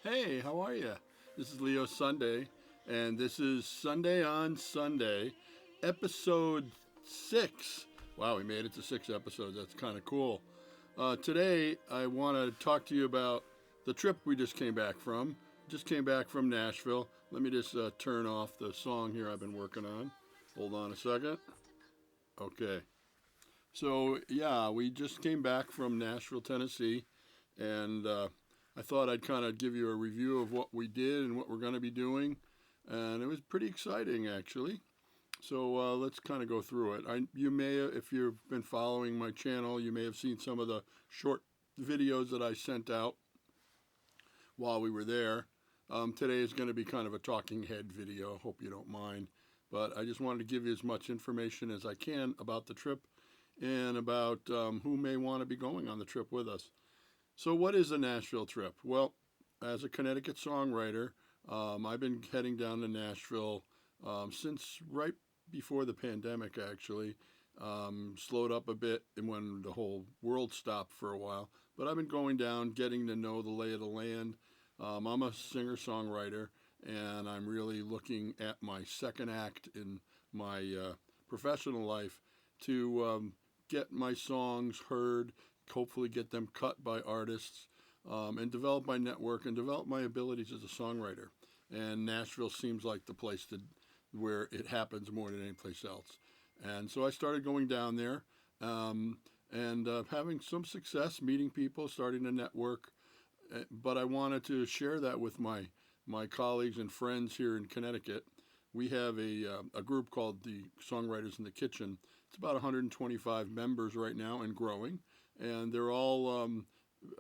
Hey, how are you? This is Leo Sunday, and this is Sunday on Sunday, episode 6. Wow, we made it to 6 episodes. That's kind of cool. Today, I want to talk to you about the trip we just came back from. Just came back from Nashville. Let me just turn off the song here I've been working on. Hold on a second. Okay. So, yeah, we just came back from Nashville, Tennessee, and I thought I'd kind of give you a review of what we did and what we're going to be doing. And it was pretty exciting, actually. So let's kind of go through it. You may, if you've been following my channel, you may have seen some of the short videos that I sent out while we were there. Today is going to be kind of a talking head video. Hope you don't mind. But I just wanted to give you as much information as I can about the trip and about who may want to be going on the trip with us. So what is a Nashville trip? Well, as a Connecticut songwriter, I've been heading down to Nashville since right before the pandemic, actually. Slowed up a bit when the whole world stopped for a while. But I've been going down, getting to know the lay of the land. I'm a singer-songwriter, and I'm really looking at my second act in my professional life to get my songs heard, hopefully get them cut by artists, and develop my network and develop my abilities as a songwriter. And Nashville seems like the place where it happens more than any place else. And so I started going down there and having some success, meeting people, starting to network. But I wanted to share that with my colleagues and friends here in Connecticut. We have a group called the Songwriters in the Kitchen. It's about 125 members right now and growing. And they're all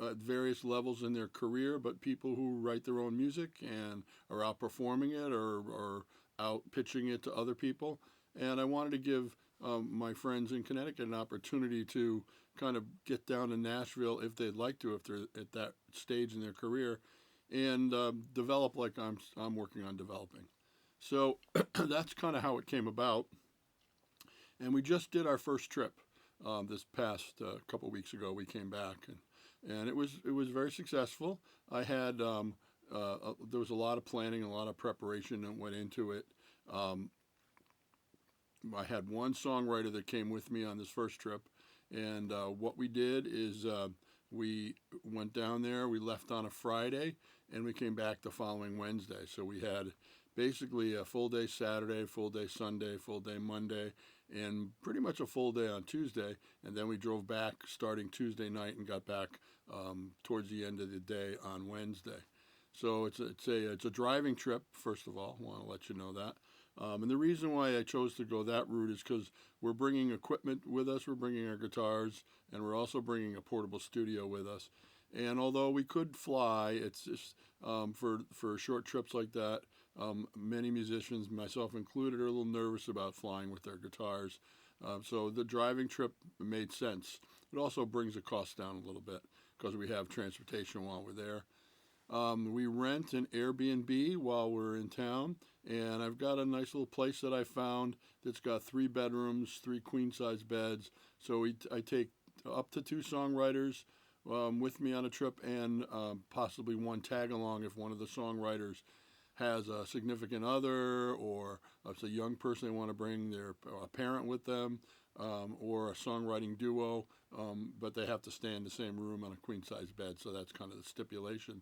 at various levels in their career, but people who write their own music and are out performing it or out pitching it to other people. And I wanted to give my friends in Connecticut an opportunity to kind of get down to Nashville if they'd like to, if they're at that stage in their career, and develop like I'm working on developing. So that's kind of how it came about. And we just did our first trip this past couple weeks ago. We came back, and it was very successful. I had there was a lot of planning and a lot of preparation that went into it. I had one songwriter that came with me on this first trip, and what we did is we went down there. We left on a Friday, and we came back the following Wednesday. So we had basically a full day Saturday, full day Sunday, full day Monday, and pretty much a full day on Tuesday. And then we drove back starting Tuesday night and got back towards the end of the day on Wednesday. So it's a driving trip. First of all, I want to let you know that. And the reason why I chose to go that route is because we're bringing equipment with us. We're bringing our guitars, and we're also bringing a portable studio with us. And although we could fly, it's just for short trips like that. Many musicians, myself included, are a little nervous about flying with their guitars. So the driving trip made sense. It also brings the cost down a little bit because we have transportation while we're there. We rent an Airbnb while we're in town, and I've got a nice little place that I found that's got 3 bedrooms, 3 queen-size beds. So I take up to 2 songwriters with me on a trip, and possibly one tag-along if one of the songwriters has a significant other, or if it's a young person they want to bring their parent with them, or a songwriting duo, but they have to stay in the same room on a queen-size bed, so that's kind of the stipulation.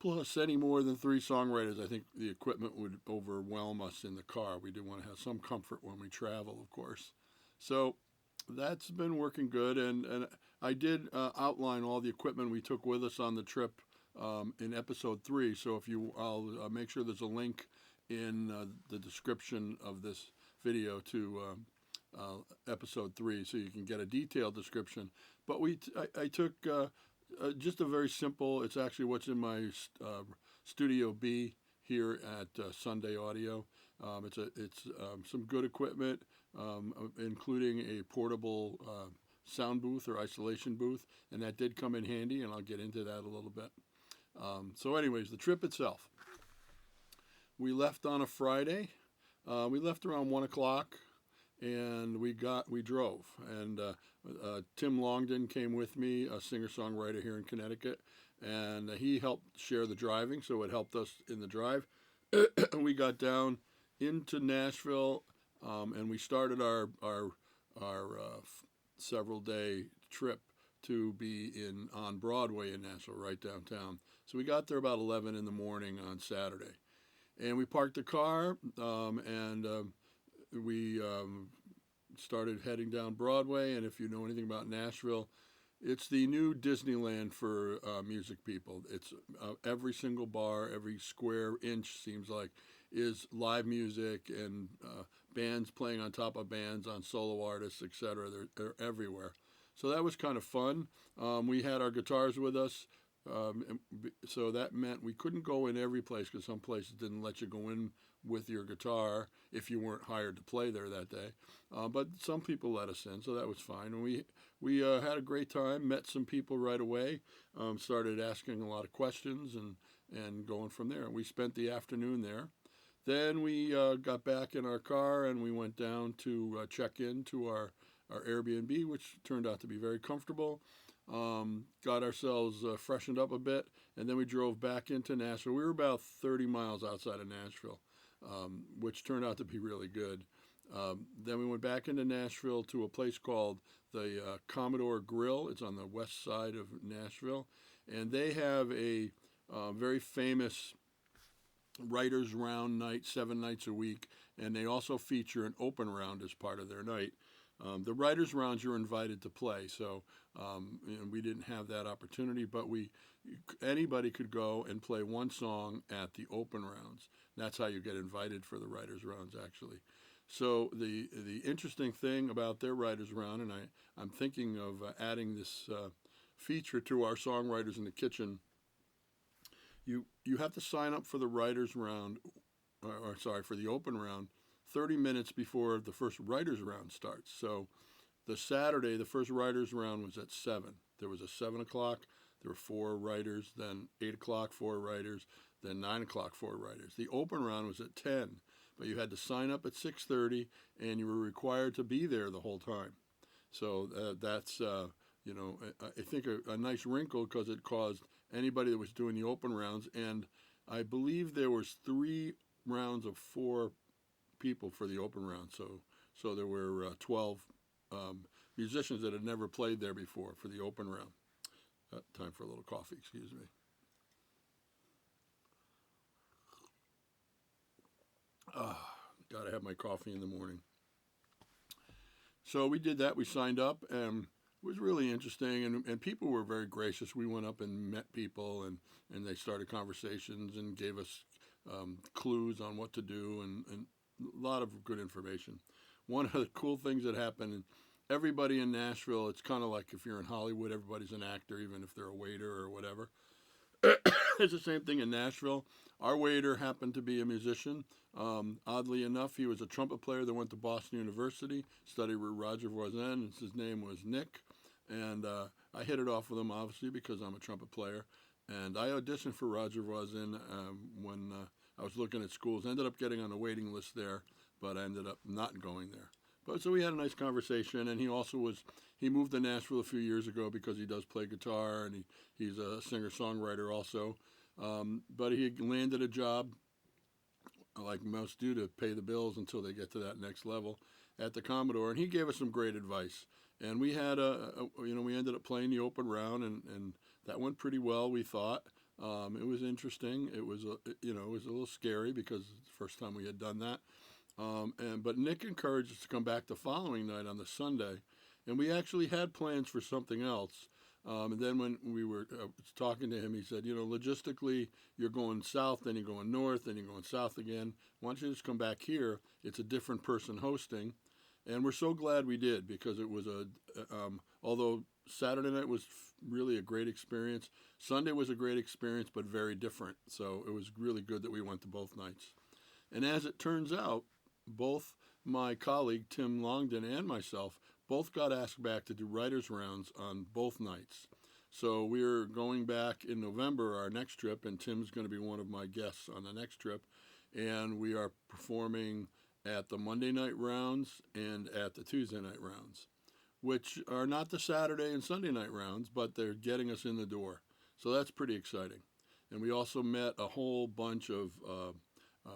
Plus, any more than 3 songwriters, I think the equipment would overwhelm us in the car. We do want to have some comfort when we travel, of course. So that's been working good, and I did outline all the equipment we took with us on the trip in episode 3. So I'll make sure there's a link in the description of this video to episode 3, so you can get a detailed description. But I took just a very simple. It's actually what's in my Studio B here at Sunday Audio. It's some good equipment, including a portable sound booth or isolation booth, and that did come in handy, and I'll get into that a little bit. So anyways, the trip itself. We left on a Friday. We left around 1 o'clock, and we drove. And Tim Longden came with me, a singer-songwriter here in Connecticut, and he helped share the driving, so it helped us in the drive. We got down into Nashville, and we started our several day trip to be in on Broadway in Nashville, right downtown. So we got there about 11 in the morning on Saturday, and we parked the car, and we started heading down Broadway. And if you know anything about Nashville, it's the new Disneyland for music people. It's every single bar, every square inch seems like is live music, and bands playing on top of bands, on solo artists, etc. They're everywhere. So that was kind of fun. We had our guitars with us, so that meant we couldn't go in every place because some places didn't let you go in with your guitar if you weren't hired to play there that day. But some people let us in, so that was fine. And we had a great time, met some people right away, started asking a lot of questions, and going from there. We spent the afternoon there. Then we got back in our car and we went down to check in to our Airbnb, which turned out to be very comfortable. Got ourselves freshened up a bit, and then we drove back into Nashville. We were about 30 miles outside of Nashville, which turned out to be really good. Then we went back into Nashville to a place called the Commodore Grill. It's on the west side of Nashville, and they have a very famous writers' round night, 7 nights a week, and they also feature an open round as part of their night. The writers' rounds you're invited to play, so we didn't have that opportunity, but anybody could go and play one song at the open rounds. That's how you get invited for the writers' rounds, actually. So the interesting thing about their writers' round, and I'm thinking of adding this feature to our Songwriters in the Kitchen. You have to sign up for the writers' round, for the open round, 30 minutes before the first writers' round starts. So the Saturday, the first writers' round was at 7. There was a 7 o'clock. There were 4 writers. Then 8 o'clock, 4 writers. Then 9 o'clock, 4 writers. The open round was at 10, but you had to sign up at 6:30, and you were required to be there the whole time. So that's I think a nice wrinkle, because it caused anybody that was doing the open rounds, and I believe there was 3 rounds of 4 people for the open round. So there were 12 musicians that had never played there before for the open round. Time for a little coffee, excuse me. Gotta have my coffee in the morning. So we did that. We signed up, and it was really interesting, and people were very gracious. We went up and met people, and they started conversations and gave us clues on what to do, and a lot of good information. One of the cool things that happened, and everybody in Nashville, it's kind of like if you're in Hollywood, everybody's an actor, even if they're a waiter or whatever. It's the same thing in Nashville. Our waiter happened to be a musician. Oddly enough, he was a trumpet player that went to Boston University, studied with Roger Voisin, and his name was Nick. And I hit it off with him, obviously, because I'm a trumpet player. And I auditioned for Roger Voisin when I was looking at schools. Ended up getting on a waiting list there, but I ended up not going there. But so we had a nice conversation, and he moved to Nashville a few years ago because he does play guitar, and he's a singer-songwriter also. But he landed a job, like most do, to pay the bills until they get to that next level at the Commodore, and he gave us some great advice. And we had we ended up playing the open round, and that went pretty well, we thought. It was interesting. It was it was a little scary because it's the first time we had done that. But Nick encouraged us to come back the following night on the Sunday, and we actually had plans for something else. And then when we were talking to him, he said, logistically, you're going south, then you're going north, then you're going south again. Why don't you just come back here? It's a different person hosting. And we're so glad we did, because it was although Saturday night was really a great experience, Sunday was a great experience, but very different. So it was really good that we went to both nights. And as it turns out, both my colleague, Tim Longden, and myself both got asked back to do writers' rounds on both nights. So we're going back in November, our next trip, and Tim's going to be one of my guests on the next trip. And we are performing at the Monday night rounds and at the Tuesday night rounds, which are not the Saturday and Sunday night rounds, but they're getting us in the door. So that's pretty exciting. And we also met a whole bunch of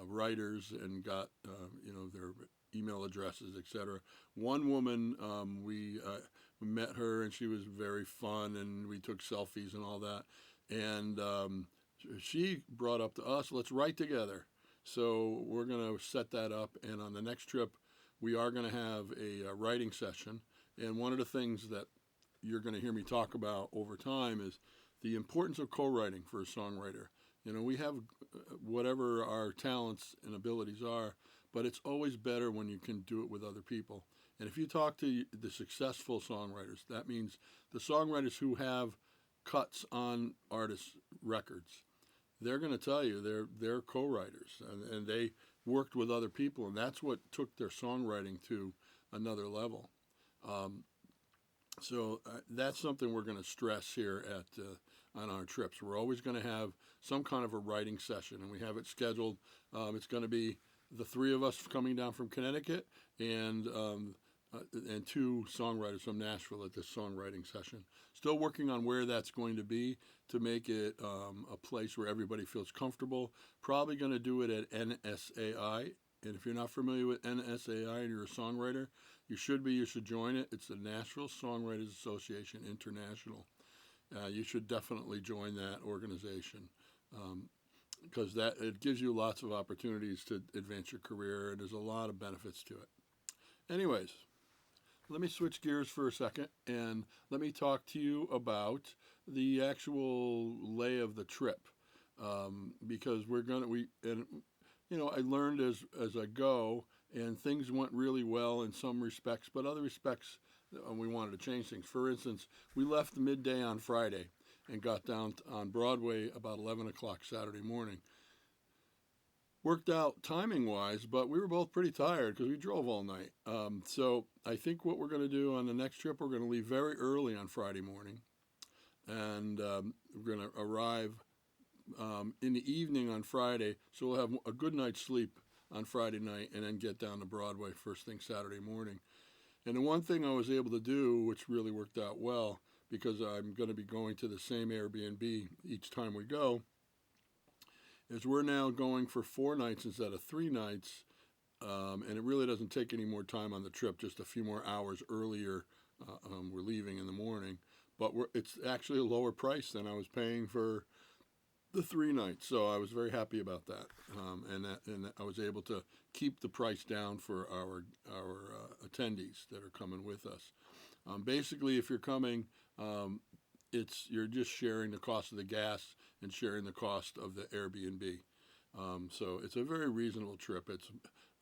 writers and got their email addresses, etc. One woman, we met her, and she was very fun, and we took selfies and all that. And she brought up to us, let's write together. So we're going to set that up, and on the next trip, we are going to have a writing session. And one of the things that you're going to hear me talk about over time is the importance of co-writing for a songwriter. We have whatever our talents and abilities are, but it's always better when you can do it with other people. And if you talk to the successful songwriters, that means the songwriters who have cuts on artists' records, they're going to tell you they're co-writers, and they worked with other people, and that's what took their songwriting to another level. So that's something we're going to stress here on our trips. We're always going to have some kind of a writing session, and we have it scheduled. It's going to be the three of us coming down from Connecticut and two songwriters from Nashville at this songwriting session. Still working on where that's going to be to make it a place where everybody feels comfortable. Probably going to do it at NSAI. And if you're not familiar with NSAI and you're a songwriter, you should be. You should join it. It's the Nashville Songwriters Association International. You should definitely join that organization because it gives you lots of opportunities to advance your career, and there's a lot of benefits to it. Anyways, let me switch gears for a second, and let me talk to you about the actual lay of the trip, because I learned as I go, and things went really well in some respects, but other respects we wanted to change things. For instance, we left midday on Friday and got down on Broadway about 11 o'clock Saturday morning. Worked out timing-wise, but we were both pretty tired because we drove all night. So I think what we're going to do on the next trip, we're going to leave very early on Friday morning, and we're going to arrive in the evening on Friday, so we'll have a good night's sleep on Friday night and then get down to Broadway first thing Saturday morning. And the one thing I was able to do, which really worked out well, because I'm going to be going to the same Airbnb each time we go, is we're now going for 4 nights instead of 3 nights, and it really doesn't take any more time on the trip, just a few more hours earlier. We're leaving in the morning, but it's actually a lower price than I was paying for the 3 nights, so I was very happy about that, and I was able to keep the price down for our attendees that are coming with us. Basically, if you're coming, you're just sharing the cost of the gas and sharing the cost of the Airbnb. So it's a very reasonable trip. It's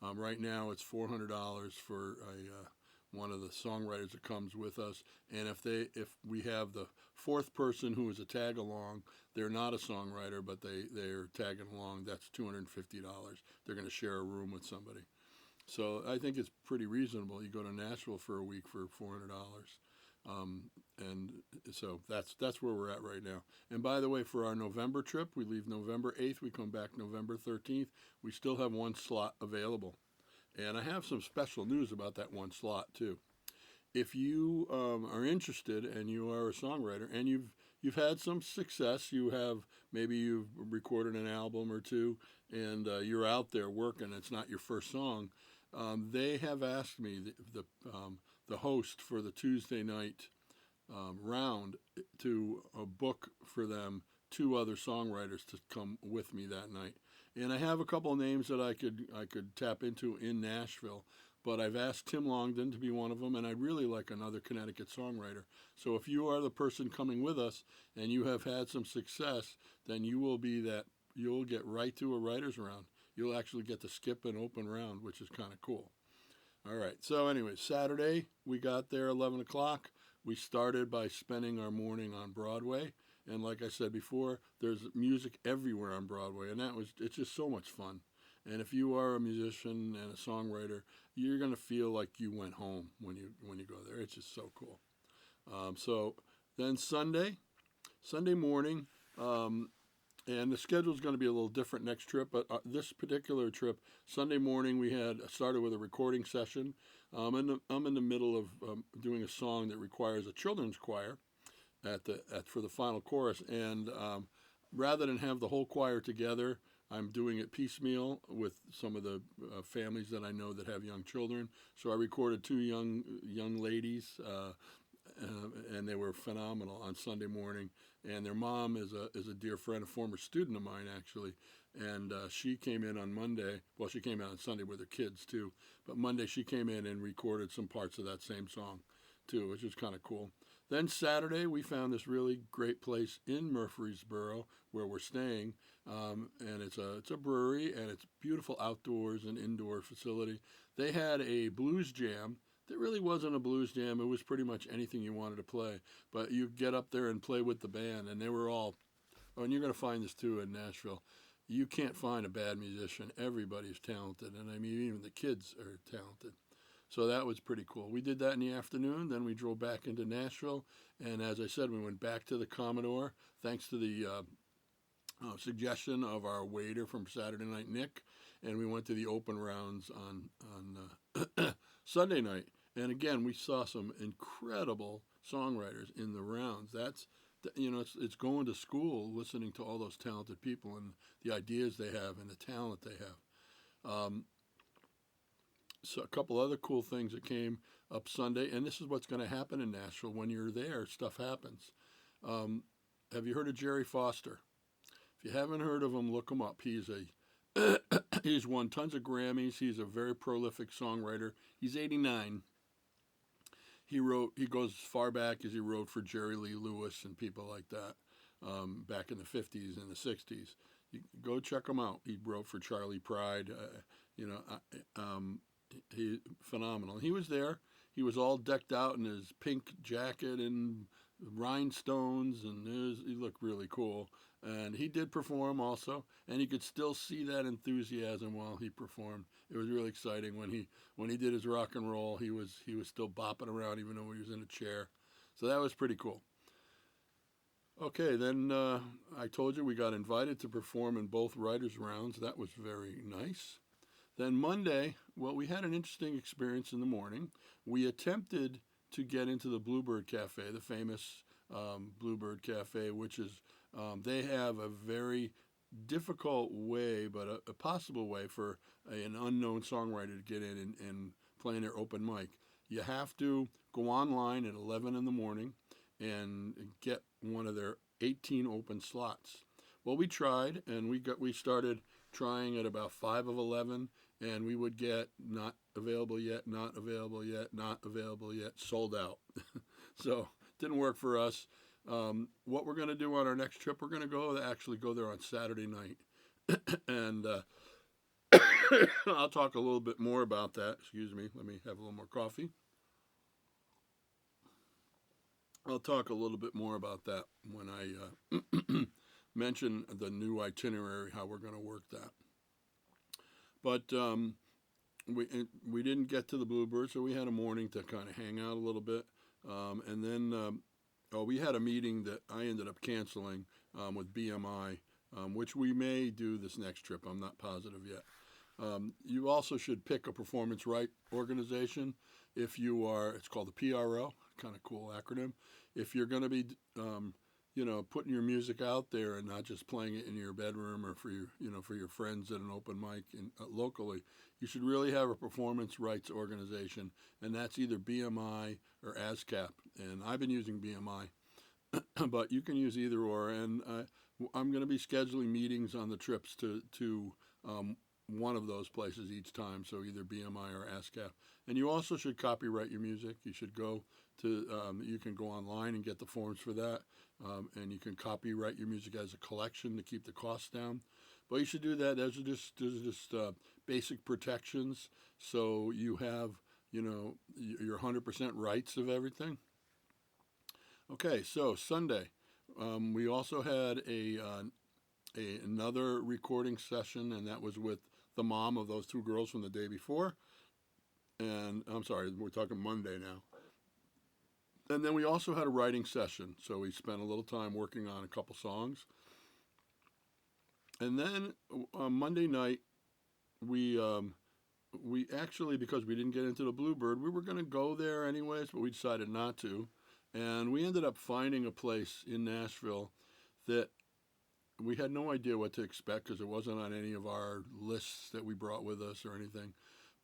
right now it's $400 for one of the songwriters that comes with us, and if we have the 4th person who is a tag along, they're not a songwriter, but they're tagging along, that's $250. They're going to share a room with somebody. So I think it's pretty reasonable. You go to Nashville for a week for $400. And so that's where we're at right now. And by the way, for our November trip, we leave November 8th, we come back November 13th. We still have 1 slot available. And I have some special news about that 1 slot too. If you are interested and you are a songwriter and you've had some success, maybe you've recorded an album or 2, and you're out there working, it's not your first song, they have asked me, the host for the Tuesday night round, to book for them 2 other songwriters to come with me that night. And I have a couple of names that I could tap into in Nashville, but I've asked Tim Longden to be one of them, and I'd really like another Connecticut songwriter. So if you are the person coming with us and you have had some success, then you'll get right to a writer's round. You'll actually get to skip an open round, which is kind of cool. All right, so anyway, Saturday, we got there 11 o'clock. We started by spending our morning on Broadway. And like I said before, there's music everywhere on Broadway, and it's just so much fun. And if you are a musician and a songwriter, you're going to feel like you went home when you go there. It's just so cool. So then Sunday morning, and the schedule is going to be a little different next trip, but this particular trip, Sunday morning, we had started with a recording session. I'm in the middle of doing a song that requires a children's choir. for the final chorus. And rather than have the whole choir together, I'm doing it piecemeal with some of the families that I know that have young children. So I recorded two young ladies, and they were phenomenal on Sunday morning. And their mom is a dear friend, a former student of mine actually, and she came in on Monday. Well, she came in on Sunday with her kids too, but Monday she came in and recorded some parts of that same song too, which was kind of cool. Then Saturday we found this really great place in Murfreesboro where we're staying, and it's a brewery, and it's beautiful outdoors and indoor facility. They had a blues jam. There really wasn't a blues jam. It was pretty much anything you wanted to play. But you get up there and play with the band, and they were all, oh, and you're going to find this too in Nashville. You can't find a bad musician. Everybody's talented, and I mean, even the kids are talented. So that was pretty cool. We did that in the afternoon. Then we drove back into Nashville, and as I said, we went back to the Commodore, thanks to the suggestion of our waiter from Saturday Night, Nick, and we went to the open rounds on Sunday night. And again, we saw some incredible songwriters in the rounds. That's, it's going to school, listening to all those talented people and the ideas they have and the talent they have. So a couple other cool things that came up Sunday, and this is what's going to happen in Nashville. When you're there, stuff happens. Have you heard of Jerry Foster? If you haven't heard of him, look him up. He's won tons of Grammys. He's a very prolific songwriter. He's 89. He goes as far back as he wrote for Jerry Lee Lewis and people like that, back in the 50s and the 60s. Go check him out. He wrote for Charlie Pride. He phenomenal. He was there. He was all decked out in his pink jacket and rhinestones, and he looked really cool. And he did perform also, and you could still see that enthusiasm while he performed. It was really exciting when he did his rock and roll. He was still bopping around even though he was in a chair. So that was pretty cool. Okay, then I told you we got invited to perform in both writers' rounds. That was very nice. Then Monday, well, we had an interesting experience in the morning. We attempted to get into the Bluebird Cafe, the famous Bluebird Cafe, which is, they have a very difficult way, but a possible way for an unknown songwriter to get in and play in their open mic. You have to go online at 11 in the morning and get one of their 18 open slots. Well, we tried, and we started trying at about 5 of 11, and we would get not available yet, not available yet, not available yet, sold out. So didn't work for us. What we're going to do on our next trip, we're going to actually go there on Saturday night. And I'll talk a little bit more about that. Excuse me. Let me have a little more coffee. I'll talk a little bit more about that when I mention the new itinerary, how we're going to work that. But we didn't get to the Bluebird, so we had a morning to kind of hang out a little bit. And then we had a meeting that I ended up canceling with BMI, which we may do this next trip. I'm not positive yet. You also should pick a performance right organization if you are. It's called the PRO, kind of cool acronym. If you're going to be, putting your music out there and not just playing it in your bedroom or for your friends at an open mic locally, you should really have a performance rights organization, and that's either BMI or ASCAP. And I've been using BMI, but you can use either or. And I'm going to be scheduling meetings on the trips to one of those places each time, so either BMI or ASCAP. And you also should copyright your music. You should go to, you can go online and get the forms for that, and you can copyright your music as a collection to keep the costs down. But you should do that. Those are just basic protections, so you have, your 100% rights of everything. Okay, so Sunday, we also had another recording session, and that was with the mom of those two girls from the day before. And I'm sorry, we're talking Monday now. And then we also had a writing session, so we spent a little time working on a couple songs. And then Monday night, we actually, because we didn't get into the Bluebird, we were going to go there anyways, but we decided not to. And we ended up finding a place in Nashville that we had no idea what to expect because it wasn't on any of our lists that we brought with us or anything.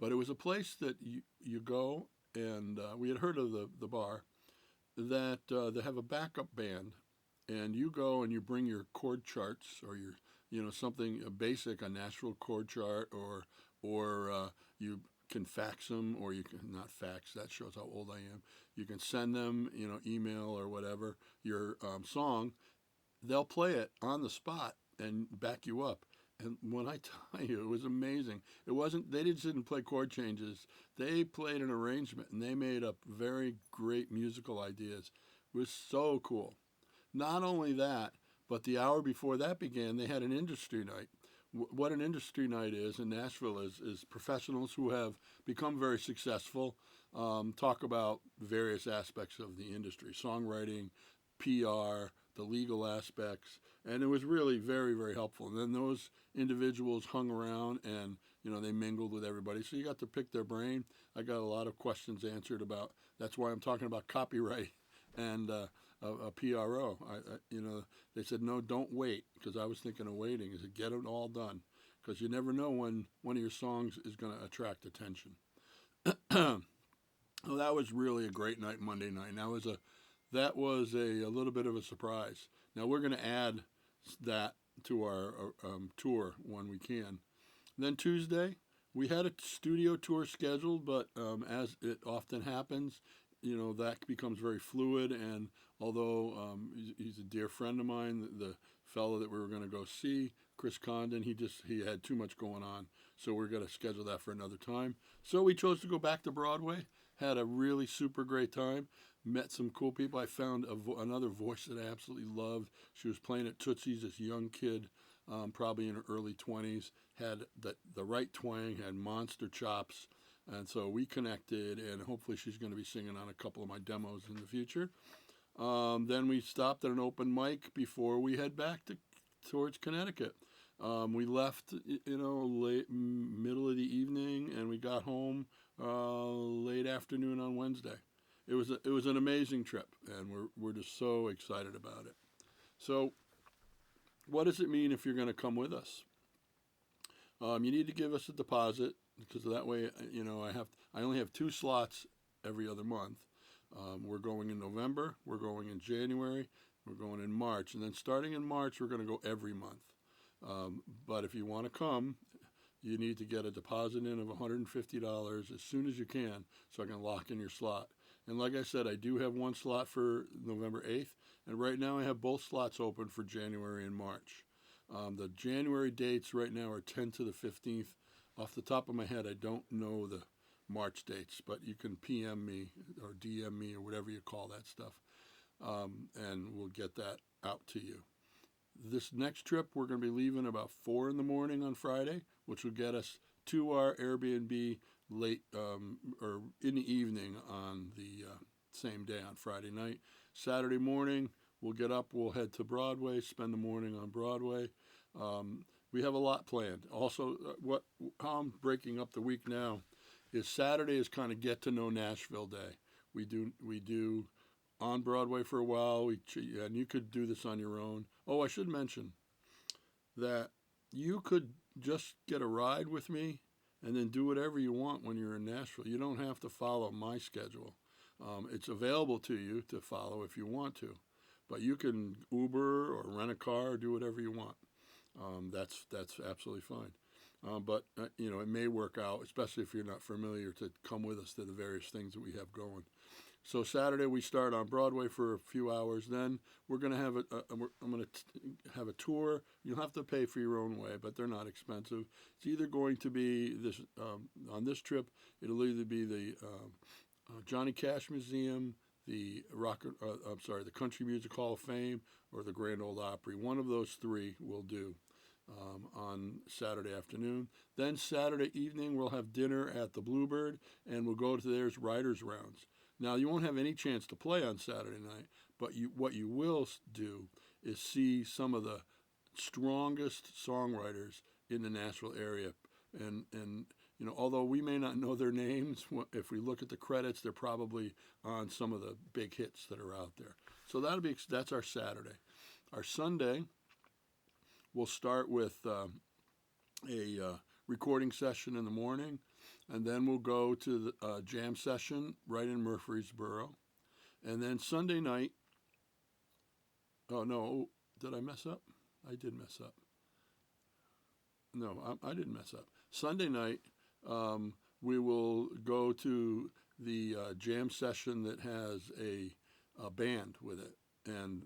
But it was a place that you go, and we had heard of the bar, that they have a backup band, and you go and you bring your chord charts or your, something basic, a Nashville chord chart, or you can fax them, or you can not fax. That shows how old I am. You can send them, email or whatever, your song. They'll play it on the spot and back you up. And when I tell you, it was amazing. It wasn't, they just didn't play chord changes. They played an arrangement and they made up very great musical ideas. It was so cool. Not only that, but the hour before that began, they had an industry night. What an industry night is in Nashville is professionals who have become very successful talk about various aspects of the industry, songwriting, PR, the legal aspects, and it was really very, very helpful. And then those individuals hung around and they mingled with everybody, so you got to pick their brain. I got a lot of questions answered about. That's why I'm talking about copyright and a PRO. They said no, don't wait, because I was thinking of waiting. I said get it all done, because you never know when one of your songs is going to attract attention. Well, that was really a great night, Monday night. That was a little bit of a surprise. Now we're going to add that to our tour when we can. Then Tuesday, we had a studio tour scheduled, but as it often happens, that becomes very fluid. And although he's a dear friend of mine, the fellow that we were going to go see, Chris Condon, he had too much going on, so we're going to schedule that for another time. So we chose to go back to Broadway. Had a really super great time. Met some cool people. I found another voice that I absolutely loved. She was playing at Tootsie's, this young kid, probably in her early 20s, had the right twang, had monster chops, and so we connected, and hopefully she's going to be singing on a couple of my demos in the future. Then we stopped at an open mic before we head back towards Connecticut. We left, late middle of the evening, and we got home late afternoon on Wednesday. It was an amazing trip, and we're just so excited about it. So, what does it mean if you're going to come with us? You need to give us a deposit, because that way, I only have 2 slots every other month. We're going in November, we're going in January, we're going in March, and then starting in March, we're going to go every month. But if you want to come, you need to get a deposit in of $150 as soon as you can, so I can lock in your slot. And like I said, I do have 1 slot for November 8th, and right now I have both slots open for January and March. The January dates right now are 10 to the 15th. Off the top of my head, I don't know the March dates, but you can PM me or DM me or whatever you call that stuff, and we'll get that out to you. This next trip, we're going to be leaving about 4 in the morning on Friday, which will get us to our Airbnb late or in the evening on the same day on Friday night. Saturday morning, we'll get up, we'll head to Broadway, spend the morning on Broadway. We have a lot planned. Also, how I'm breaking up the week now is Saturday is kind of get to know Nashville day. We do on Broadway for a while, and you could do this on your own. Oh, I should mention that you could just get a ride with me and then do whatever you want when you're in Nashville. You don't have to follow my schedule. It's available to you to follow if you want to, but you can Uber or rent a car or do whatever you want. That's absolutely fine. But it may work out, especially if you're not familiar, to come with us to the various things that we have going. So Saturday we start on Broadway for a few hours. Then we're going to have I'm going to have a tour. You'll have to pay for your own way, but they're not expensive. It's either going to be this on this trip. It'll either be the Johnny Cash Museum, the Country Music Hall of Fame, or the Grand Ole Opry. One of those 3 will do on Saturday afternoon. Then Saturday evening we'll have dinner at the Bluebird, and we'll go to there's Writers' Rounds. Now, you won't have any chance to play on Saturday night, but what you will do is see some of the strongest songwriters in the Nashville area. And although we may not know their names, if we look at the credits, they're probably on some of the big hits that are out there. So that's our Saturday. Our Sunday, we'll start with a recording session in the morning, and then we'll go to the jam session right in Murfreesboro. And then Sunday night, oh no, did I mess up? I did mess up. No, I didn't mess up. Sunday night, we will go to the jam session that has a band with it. And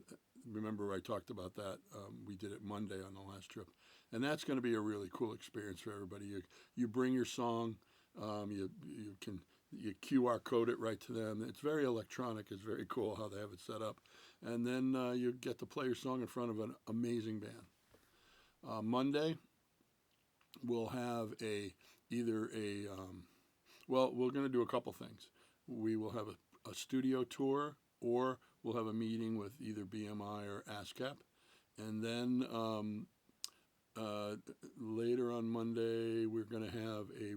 remember, I talked about that. We did it Monday on the last trip. And that's going to be a really cool experience for everybody. You bring your song, you QR code it right to them. It's very electronic. It's very cool how they have it set up. And then you get to play your song in front of an amazing band. Monday, we'll have we're going to do a couple things. We will have a studio tour, or we'll have a meeting with either BMI or ASCAP. And then later on Monday, we're going to have a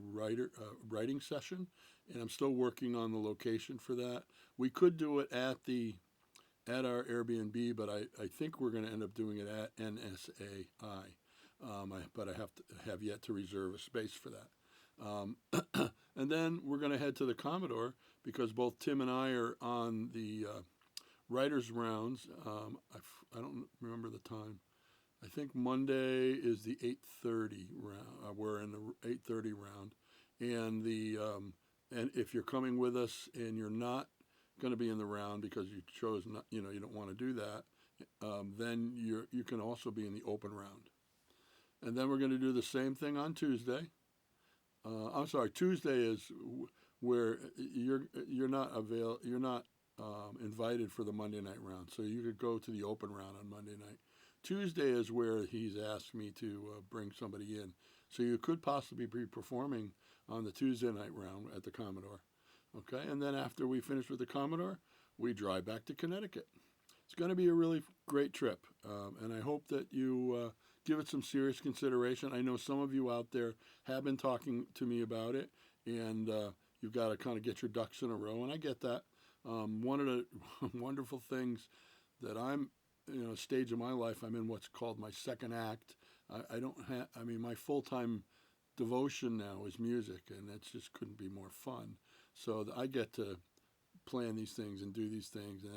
writing session, and I'm still working on the location for that. We could do it at our Airbnb, but I think we're going to end up doing it at NSAI. But I have yet to reserve a space for that. And then we're going to head to the Commodore, because both Tim and I are on the writers' rounds. I don't remember the time. I think Monday is the 8:30 round. We're in the 8:30 round, and and if you're coming with us and you're not going to be in the round because you chose not, you don't want to do that, then you can also be in the open round. And then we're going to do the same thing on Tuesday. Tuesday is where you're not invited for the Monday night round, so you could go to the open round on Monday night. Tuesday is where he's asked me to bring somebody in, so you could possibly be performing on the Tuesday night round at the Commodore. Okay, and then after we finish with the Commodore, we drive back to Connecticut. It's going to be a really great trip, and I hope that you give it some serious consideration. I know some of you out there have been talking to me about it, and you've got to kind of get your ducks in a row, and I get that. One of the wonderful things that I'm, stage of my life, I'm in what's called my second act. My full-time devotion now is music, and that just couldn't be more fun. So I get to plan these things and do these things, and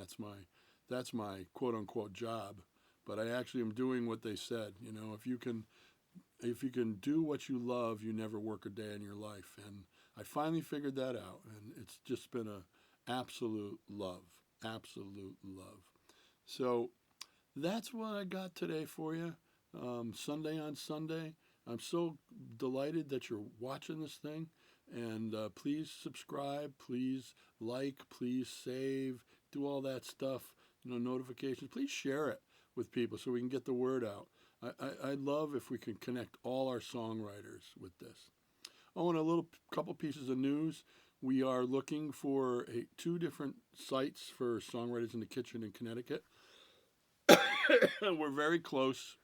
that's my quote-unquote job. But I actually am doing what they said. If you can do what you love, you never work a day in your life. And I finally figured that out, and it's just been an absolute love. So that's what I got today for you. Sunday on Sunday. I'm so delighted that you're watching this thing. And please subscribe, please like, please save, do all that stuff, notifications. Please share it with people so we can get the word out. I'd love if we can connect all our songwriters with this. Oh, and a couple pieces of news. We are looking for 2 different sites for Songwriters in the Kitchen in Connecticut. We're very close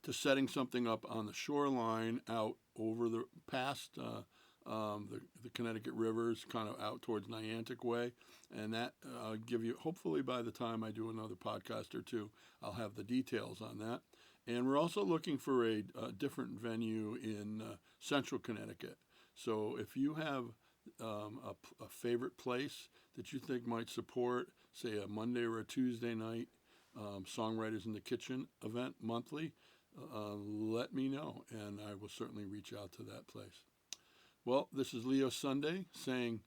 to setting something up on the shoreline out over past the Connecticut rivers, kind of out towards Niantic Way. And that I'll give you, hopefully by the time I do another podcast or two, I'll have the details on that. And we're also looking for a different venue in central Connecticut. So if you have a favorite place that you think might support, say a Monday or a Tuesday night Songwriters in the Kitchen event monthly, let me know, and I will certainly reach out to that place. Well, this is Leo Sunday saying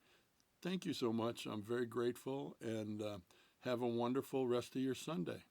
thank you so much. I'm very grateful, and have a wonderful rest of your Sunday.